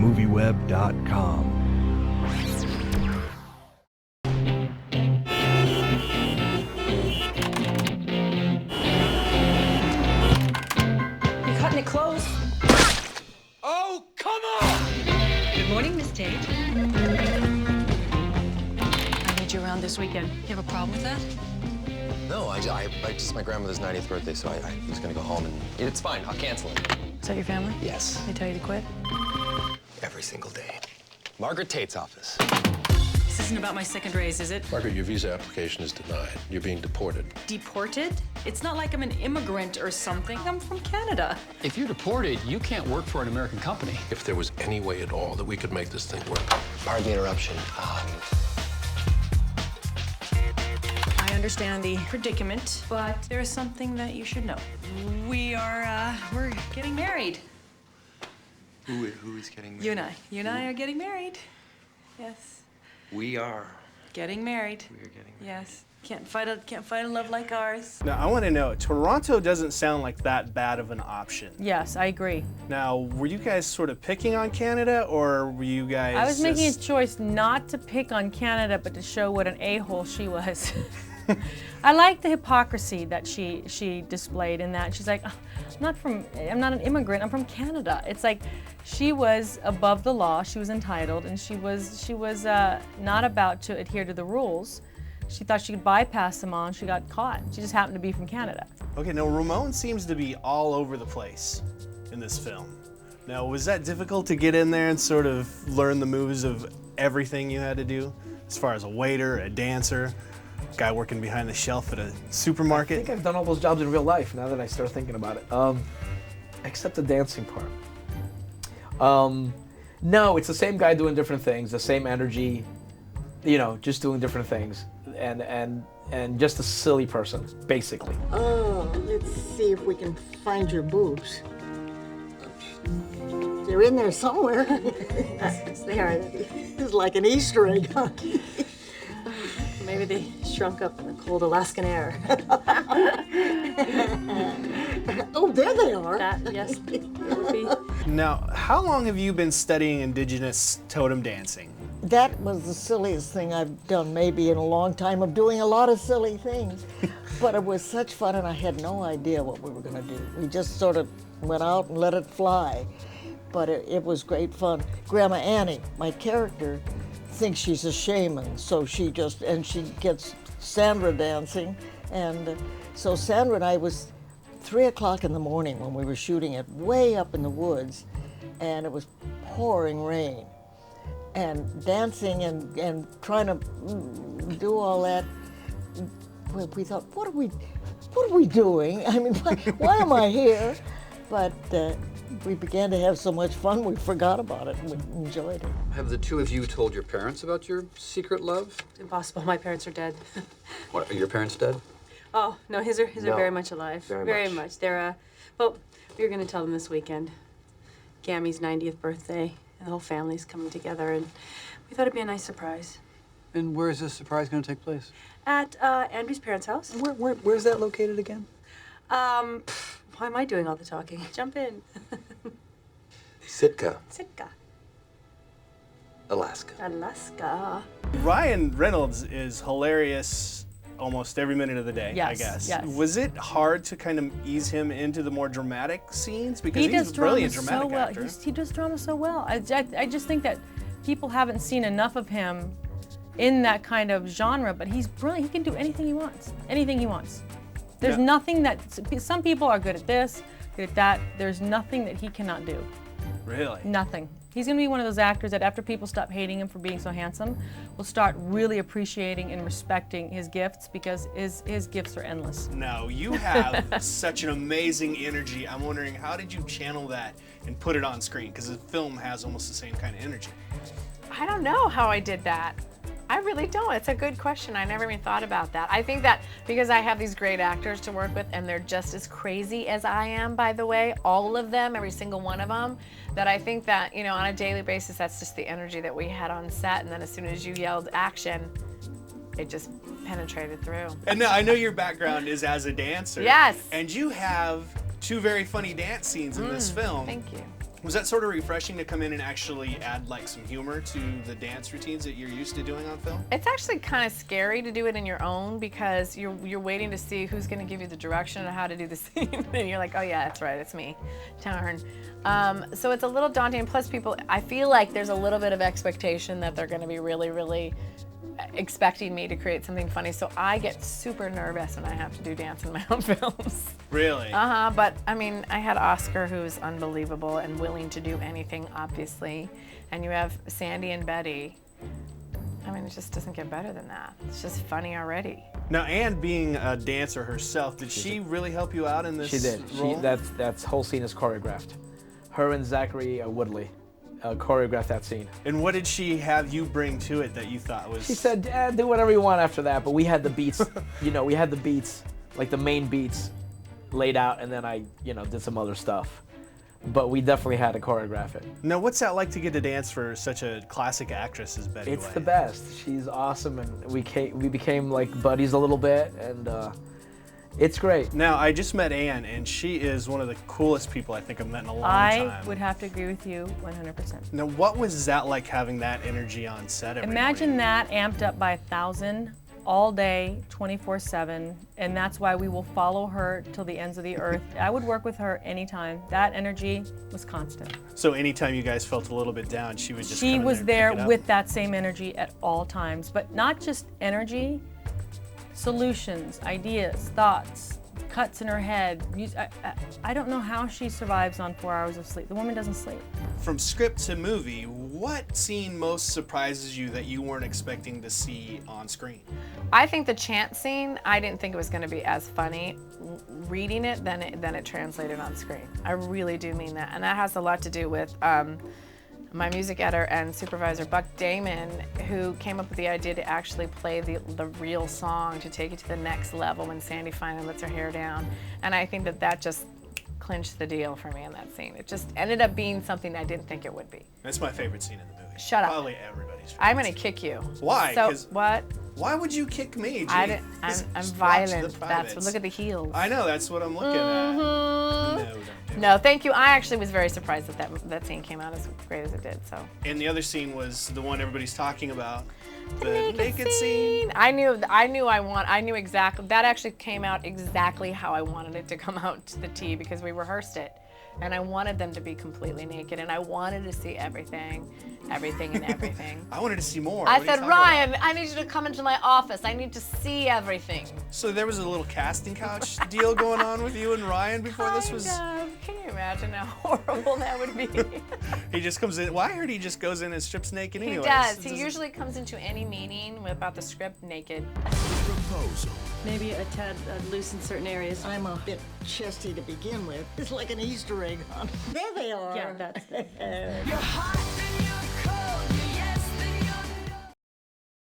MovieWeb.com. You're cutting it close. Oh, come on! Good morning, Miss Tate. I need you around this weekend. You have a problem with that? No, I just my grandmother's 90th birthday, so I was gonna go home and it's fine. I'll cancel it. Is that your family? Yes. They tell you to quit? Every single day. Margaret Tate's office. This isn't about my second raise, is it? Margaret, your visa application is denied. You're being deported. Deported? It's not like I'm an immigrant or something. I'm from Canada. If you're deported, you can't work for an American company. If there was any way at all that we could make this thing work. Pardon the interruption. I understand the predicament, but there is something that you should know. We're getting married. Who is getting married? You and I are getting married. Yes. We are. Getting married. We are getting married. Yes. Can't fight a love like ours. Now, I want to know, Toronto doesn't sound like that bad of an option. Yes, I agree. Now, were you guys sort of picking on Canada, or were you guys I was making a choice not to pick on Canada, but to show what an a-hole she was. I like the hypocrisy that she displayed in that. She's like, I'm not an immigrant, I'm from Canada. It's like she was above the law, she was entitled, and she was not about to adhere to the rules. She thought she could bypass them all, and she got caught. She just happened to be from Canada. Okay, now Ramon seems to be all over the place in this film. Now, was that difficult to get in there and sort of learn the moves of everything you had to do? As far as a waiter, a dancer, guy working behind the shelf at a supermarket? I think I've done all those jobs in real life now that I start thinking about it. Except the dancing part. No, it's the same guy doing different things, the same energy, you know, just doing different things. And just a silly person, basically. Oh, let's see if we can find your boobs. They're in there somewhere. Yes, they are. It's like an Easter egg, huh? Maybe they shrunk up in the cold Alaskan air. Oh, there they are. Yes, it would be. Now, how long have you been studying Indigenous totem dancing? That was the silliest thing I've done maybe in a long time, of doing a lot of silly things. But it was such fun, and I had no idea what we were going to do. We just sort of went out and let it fly. But it was great fun. Grandma Annie, my character, thinks she's a shaman, so she gets Sandra dancing. And so Sandra and I was 3 o'clock in the morning when we were shooting it way up in the woods, and it was pouring rain. And dancing and trying to do all that, we thought, what are we doing? I mean, why am I here? But we began to have so much fun, we forgot about it and we enjoyed it. Have the two of you told your parents about your secret love? Impossible. My parents are dead. What, are your parents dead? Oh, no, his are very much alive. Very much. They're, well, we were going to tell them this weekend. Gammy's 90th birthday, and the whole family's coming together, and we thought it'd be a nice surprise. And where is this surprise going to take place? At Andrew's parents' house. Where's that located again? Why am I doing all the talking? Jump in. Sitka, Sitka. Alaska. Alaska. Ryan Reynolds is hilarious almost every minute of the day, Yes, I guess. yes. Was it hard to kind of ease him into the more dramatic scenes? Because He he's does a brilliant drama dramatic so well. actor. He does drama so well. I just think that people haven't seen enough of him in that kind of genre, but he's brilliant. He can do anything he wants. Anything he wants. There's nothing that, some people are good at this, good at that. There's nothing that he cannot do. Really? Nothing. He's gonna be one of those actors that after people stop hating him for being so handsome, will start really appreciating and respecting his gifts, because his gifts are endless. No, you have such an amazing energy. I'm wondering, how did you channel that and put it on screen? Because the film has almost the same kind of energy. I don't know how I did that. I really don't. It's a good question. I never even thought about that. I think that because I have these great actors to work with, and they're just as crazy as I am, by the way, all of them, every single one of them, that I think that, you know, on a daily basis, that's just the energy that we had on set. And then as soon as you yelled action, it just penetrated through. And now, I know your background is as a dancer. Yes. And you have two very funny dance scenes in this film. Thank you. Was that sort of refreshing to come in and actually add like some humor to the dance routines that you're used to doing on film? It's actually kind of scary to do it in your own because you're waiting to see who's going to give you the direction on how to do the scene, and you're like, oh yeah, that's right, it's me. Darn. So it's a little daunting, and plus people, I feel like there's a little bit of expectation that they're going to be really, really expecting me to create something funny, so I get super nervous when I have to do dance in my own films. Really? But I mean, I had Oscar, who's unbelievable and willing to do anything, obviously, and you have Sandy and Betty. I mean, it just doesn't get better than that. It's just funny already. Now, Anne being a dancer herself, did she really help you out in this She did. role? That's whole scene is choreographed. Her and Zachary Woodley choreographed that scene. And what did she have you bring to it that you thought was... She said, do whatever you want after that, but we had the beats, we had the beats, like the main beats laid out, and then I, did some other stuff. But we definitely had to choreograph it. Now, what's that like to get to dance for such a classic actress as Betty It's White? the best. She's awesome, and we became like buddies a little bit, and it's great. Now, I just met Anne, and she is one of the coolest people I think I've met in a long time. I would have to agree with you 100%. Now, what was that like, having that energy on set every Imagine morning? that amped up by 1,000 all day, 24/7, and that's why we will follow her till the ends of the earth. I would work with her anytime. That energy was constant. So anytime you guys felt a little bit down, she would just She come in was and there pick it up? with that same energy at all times, but not just energy, solutions, ideas, thoughts, cuts in her head. I don't know how she survives on 4 hours of sleep. The woman doesn't sleep. From script to movie, what scene most surprises you that you weren't expecting to see on screen? I think the chant scene, I didn't think it was going to be as funny reading it than it translated on screen. I really do mean that. And that has a lot to do with my music editor and supervisor, Buck Damon, who came up with the idea to actually play the real song to take it to the next level when Sandy finally lets her hair down. And I think that just clinched the deal for me in that scene. It just ended up being something I didn't think it would be. That's my favorite scene in the movie. Shut up. Probably everybody's favorite. I'm gonna kick you. Why? So 'Cause what? Why would you kick me? I'm Just watch violent. the That's privates. look at the heels. I know, that's what I'm looking at. No, don't do No, thank you. I actually was very surprised that scene came out as great as it did. So. And the other scene was the one everybody's talking about. The naked scene. I knew exactly. That actually came out exactly how I wanted it to come out to the T because we rehearsed it. And I wanted them to be completely naked, and I wanted to see everything. I wanted to see more. I What are you said, talking Ryan, about? I need you to come into my office. I need to see everything. So there was a little casting couch deal going on with you and Ryan before this was... Can you imagine how horrible that would be? He just comes in. Well, I heard he just goes in and strips naked He anyways. does. It He doesn't- usually comes into any meeting about the script naked. Proposal. Maybe a tad loose in certain areas. I'm a bit chesty to begin with. It's like an Easter egg hunt. There they are. Yeah, that's You're hot.